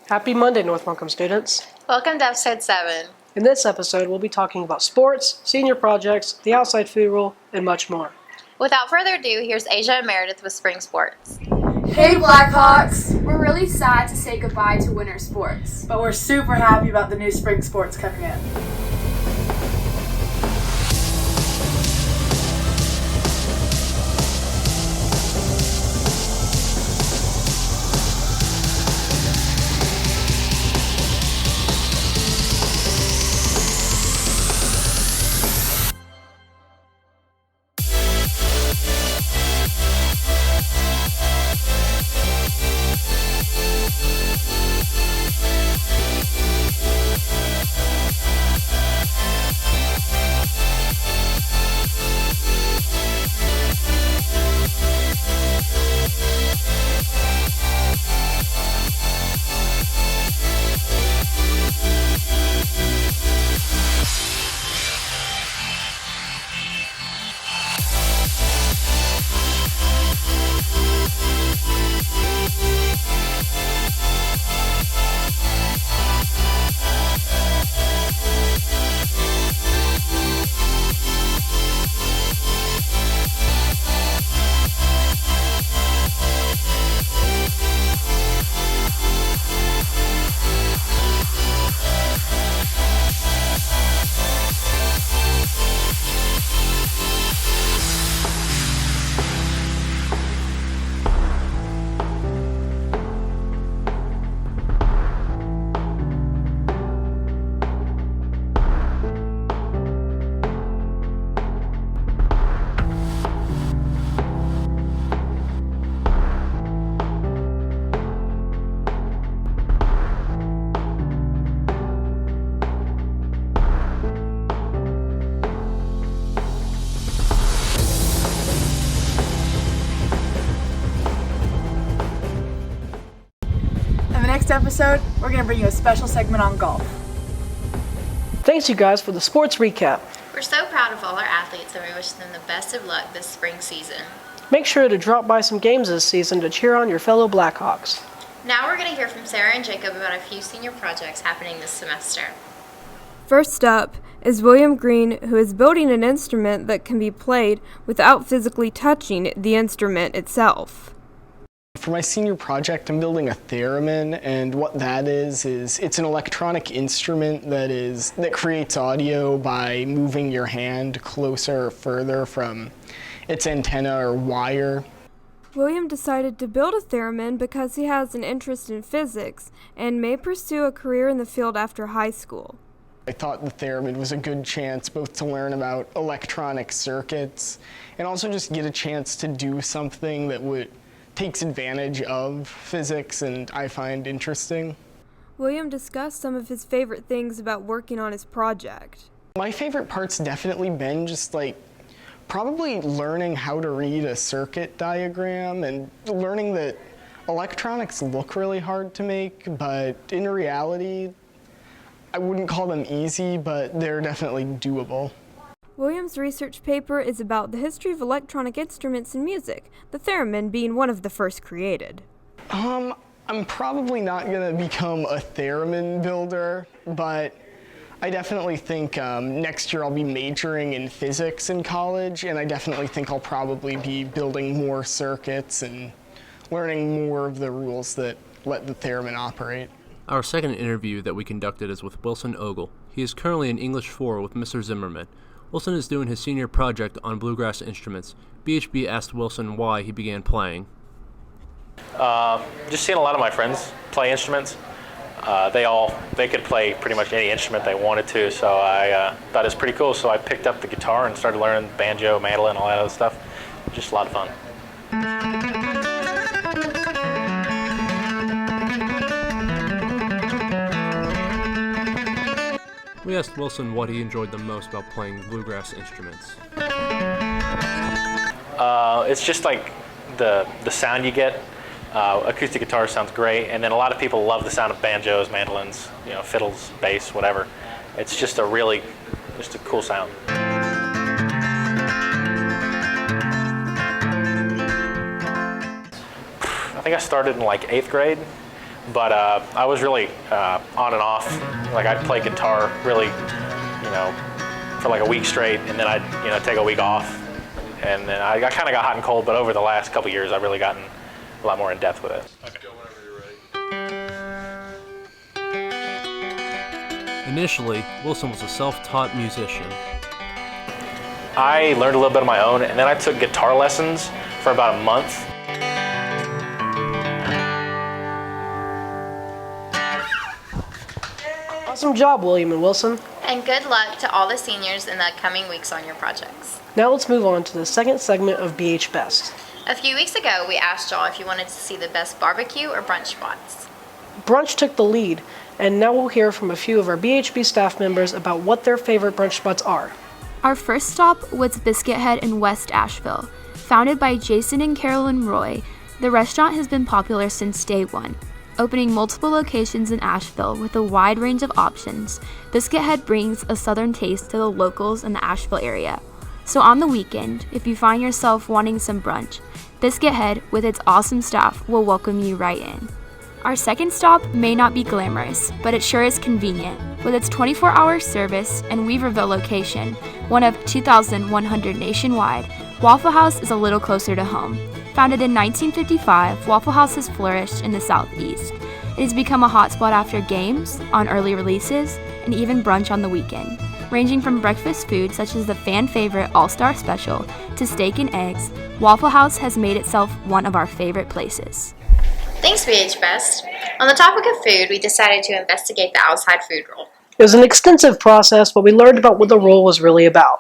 Happy Monday, North Markham students. Welcome to episode 7. In this episode, we'll be talking about sports, senior projects, the outside food rule, and much more. Without further ado, here's Asia and Meredith with Spring Sports. Hey Blackhawks! We're really sad to say goodbye to winter sports. But we're super happy about the new spring sports coming in. Next episode, we're going to bring you a special segment on golf. Thanks, you guys, for the sports recap. We're so proud of all our athletes and we wish them the best of luck this spring season. Make sure to drop by some games this season to cheer on your fellow Blackhawks. Now we're going to hear from Sarah and Jacob about a few senior projects happening this semester. First up is William Green, who is building an instrument that can be played without physically touching the instrument itself. For my senior project, I'm building a theremin, and what that is it's an electronic instrument that creates audio by moving your hand closer or further from its antenna or wire. William decided to build a theremin because he has an interest in physics and may pursue a career in the field after high school. I thought the theremin was a good chance both to learn about electronic circuits and also just get a chance to do something that takes advantage of physics and I find interesting. William discussed some of his favorite things about working on his project. My favorite part's definitely been just probably learning how to read a circuit diagram and learning that electronics look really hard to make, but in reality, I wouldn't call them easy, but they're definitely doable. William's research paper is about the history of electronic instruments in music, the theremin being one of the first created. I'm probably not going to become a theremin builder, but I definitely think next year I'll be majoring in physics in college, and I definitely think I'll probably be building more circuits and learning more of the rules that let the theremin operate. Our second interview that we conducted is with Wilson Ogle. He is currently in English 4 with Mr. Zimmerman. Wilson is doing his senior project on bluegrass instruments. BHB asked Wilson why he began playing. Just seeing a lot of my friends play instruments. They could play pretty much any instrument they wanted to, so I thought it was pretty cool. So I picked up the guitar and started learning banjo, mandolin, all that other stuff. Just a lot of fun. We asked Wilson what he enjoyed the most about playing bluegrass instruments. It's just like the sound you get. Acoustic guitar sounds great, and then a lot of people love the sound of banjos, mandolins, fiddles, bass, whatever. It's just a cool sound. I think I started in like 8th grade. but I was really on and off. Like I'd play guitar really, for like a week straight, and then I'd, take a week off, and then I kind of got hot and cold. But over the last couple years, I've really gotten a lot more in depth with it. Okay. Initially, Wilson was a self-taught musician. I learned a little bit on my own, and then I took guitar lessons for about a month. Awesome job, William and Wilson. And good luck to all the seniors in the coming weeks on your projects. Now let's move on to the second segment of BH Best. A few weeks ago, we asked y'all if you wanted to see the best barbecue or brunch spots. Brunch took the lead, and now we'll hear from a few of our BHB staff members about what their favorite brunch spots are. Our first stop was Biscuit Head in West Asheville. Founded by Jason and Carolyn Roy, the restaurant has been popular since day one. Opening multiple locations in Asheville with a wide range of options, Biscuit Head brings a southern taste to the locals in the Asheville area. So on the weekend, if you find yourself wanting some brunch, Biscuit Head, with its awesome staff, will welcome you right in. Our second stop may not be glamorous, but it sure is convenient. With its 24-hour service and Weaverville location, one of 2,100 nationwide, Waffle House is a little closer to home. Founded in 1955, Waffle House has flourished in the Southeast. It has become a hotspot after games, on early releases, and even brunch on the weekend. Ranging from breakfast food such as the fan favorite All-Star Special to steak and eggs, Waffle House has made itself one of our favorite places. Thanks, BH Best. On the topic of food, we decided to investigate the outside food rule. It was an extensive process, but we learned about what the rule was really about.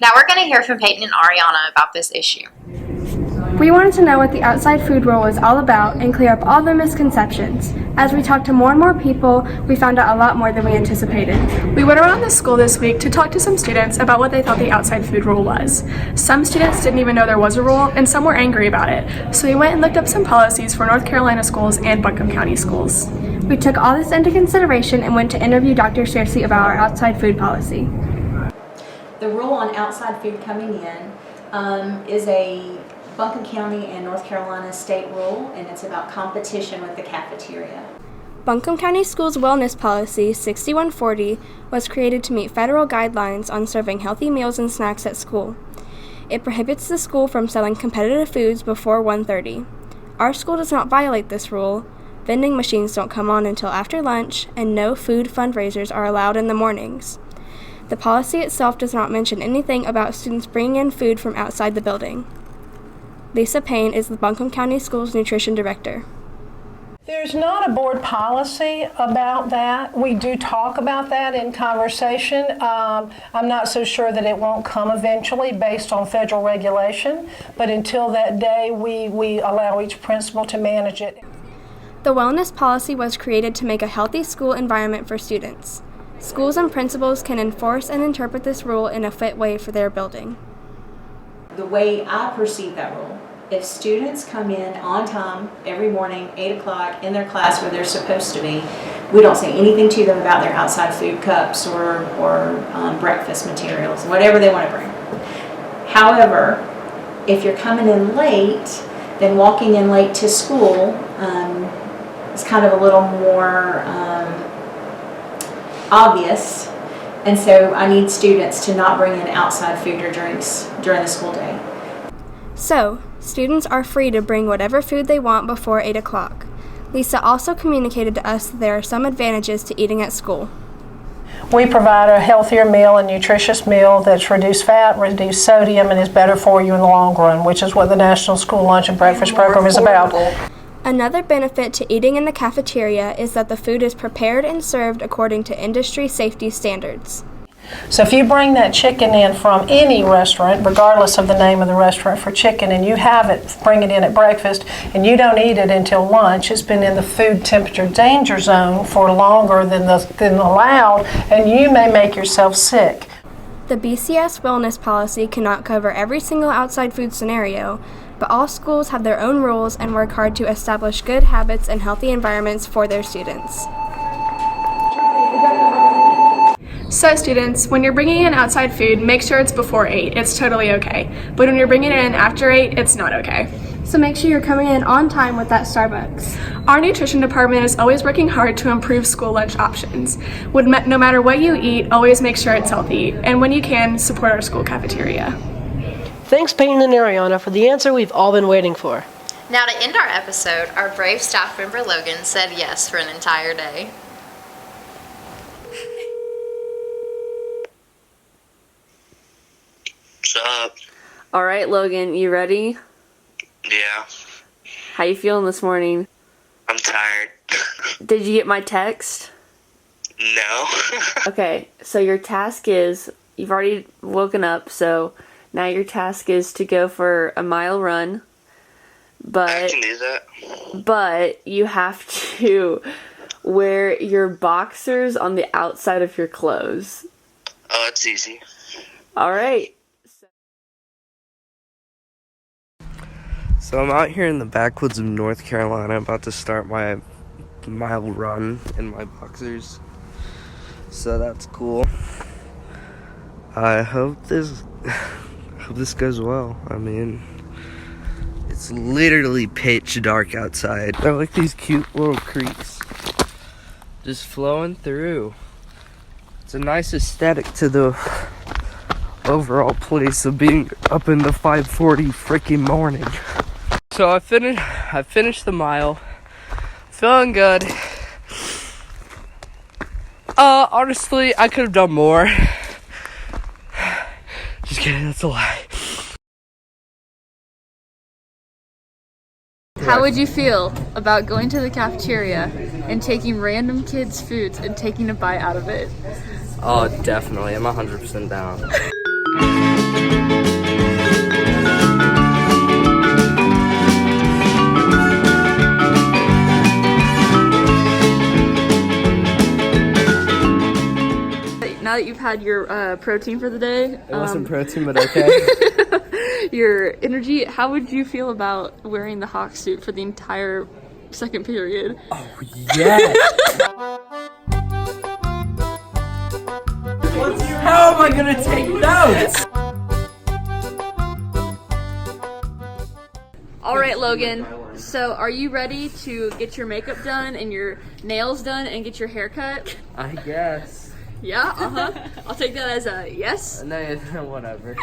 Now we're going to hear from Peyton and Ariana about this issue. We wanted to know what the outside food rule was all about and clear up all the misconceptions. As we talked to more and more people, we found out a lot more than we anticipated. We went around the school this week to talk to some students about what they thought the outside food rule was. Some students didn't even know there was a rule, and some were angry about it. So we went and looked up some policies for North Carolina schools and Buncombe County schools. We took all this into consideration and went to interview Dr. Searcy about our outside food policy. The rule on outside food coming in is a Buncombe County and North Carolina state rule, and it's about competition with the cafeteria. Buncombe County Schools Wellness Policy 6140 was created to meet federal guidelines on serving healthy meals and snacks at school. It prohibits the school from selling competitive foods before 1:30. Our school does not violate this rule. Vending machines don't come on until after lunch, and no food fundraisers are allowed in the mornings. The policy itself does not mention anything about students bringing in food from outside the building. Lisa Payne is the Buncombe County Schools Nutrition Director. There's not a board policy about that. We do talk about that in conversation. I'm not so sure that it won't come eventually based on federal regulation, but until that day, we allow each principal to manage it. The wellness policy was created to make a healthy school environment for students. Schools and principals can enforce and interpret this rule in a fit way for their building. The way I perceive that rule, if students come in on time every morning, 8 o'clock, in their class where they're supposed to be, we don't say anything to them about their outside food cups or breakfast materials, whatever they want to bring. However, if you're coming in late, then walking in late to school is kind of a little more obvious. And so I need students to not bring in outside food or drinks during the school day. So, students are free to bring whatever food they want before 8 o'clock. Lisa also communicated to us that there are some advantages to eating at school. We provide a healthier meal, a nutritious meal that's reduced fat, reduced sodium, and is better for you in the long run, which is what the National School Lunch and Breakfast Program is about. Another benefit to eating in the cafeteria is that the food is prepared and served according to industry safety standards. So if you bring that chicken in from any restaurant, regardless of the name of the restaurant for chicken, and you have it, bring it in at breakfast, and you don't eat it until lunch, it's been in the food temperature danger zone for longer than allowed, and you may make yourself sick. The BCS wellness policy cannot cover every single outside food scenario, but all schools have their own rules and work hard to establish good habits and healthy environments for their students. So students, when you're bringing in outside food, make sure it's before 8. It's totally okay. But when you're bringing it in after 8, it's not okay. So make sure you're coming in on time with that Starbucks. Our nutrition department is always working hard to improve school lunch options. No matter what you eat, always make sure it's healthy. And when you can, support our school cafeteria. Thanks, Peyton and Ariana, for the answer we've all been waiting for. Now to end our episode, our brave staff member Logan said yes for an entire day. What's up? All right, Logan, you ready? Yeah. How you feeling this morning? I'm tired. Did you get my text? No. Okay, so your task is, you've already woken up, so now your task is to go for a mile run. But I can do that. But you have to wear your boxers on the outside of your clothes. Oh, it's easy. All right. So I'm out here in the backwoods of North Carolina, about to start my mile run in my boxers. So that's cool. I hope this goes well. I mean, it's literally pitch dark outside. They're like these cute little creeks just flowing through. It's a nice aesthetic to the overall place of being up in the 5:40 freaking morning. So I finished the mile. Feeling good. Honestly, I could have done more. Just kidding, that's a lie. How would you feel about going to the cafeteria and taking random kids' foods and taking a bite out of it? Oh, definitely. I'm 100% down. Now that you've had your protein for the day, It wasn't protein, but okay. your energy, how would you feel about wearing the hawk suit for the entire second period? Oh, yes! How am I gonna take notes? All right, Logan. So, are you ready to get your makeup done and your nails done and get your hair cut? I guess. Yeah, I'll take that as a yes. No, whatever.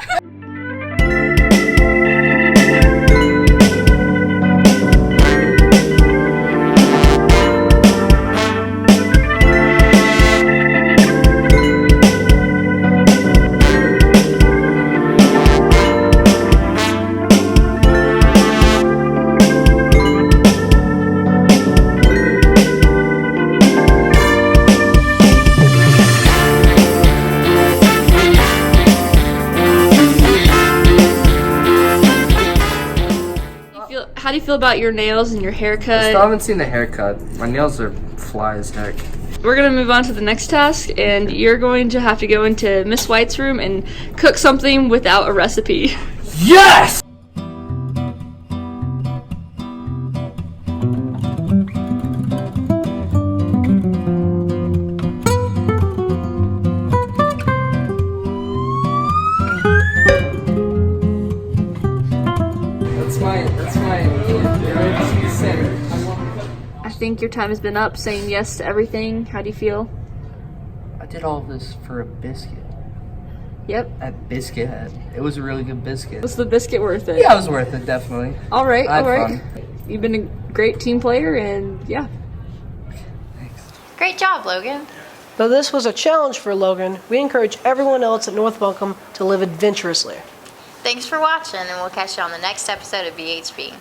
How do you feel about your nails and your haircut? I still haven't seen the haircut. My nails are fly as heck. We're going to move on to the next task, and you're going to have to go into Miss White's room and cook something without a recipe. Yes! I think your time has been up saying yes to everything. How do you feel? I did all this for a biscuit. Yep. At Biscuit Head. It was a really good biscuit. Was the biscuit worth it? Yeah, it was worth it, definitely. All right, I had all right. fun. You've been a great team player, and yeah. Great job, Logan. Though this was a challenge for Logan, we encourage everyone else at North Buncombe to live adventurously. Thanks for watching, and we'll catch you on the next episode of BHB.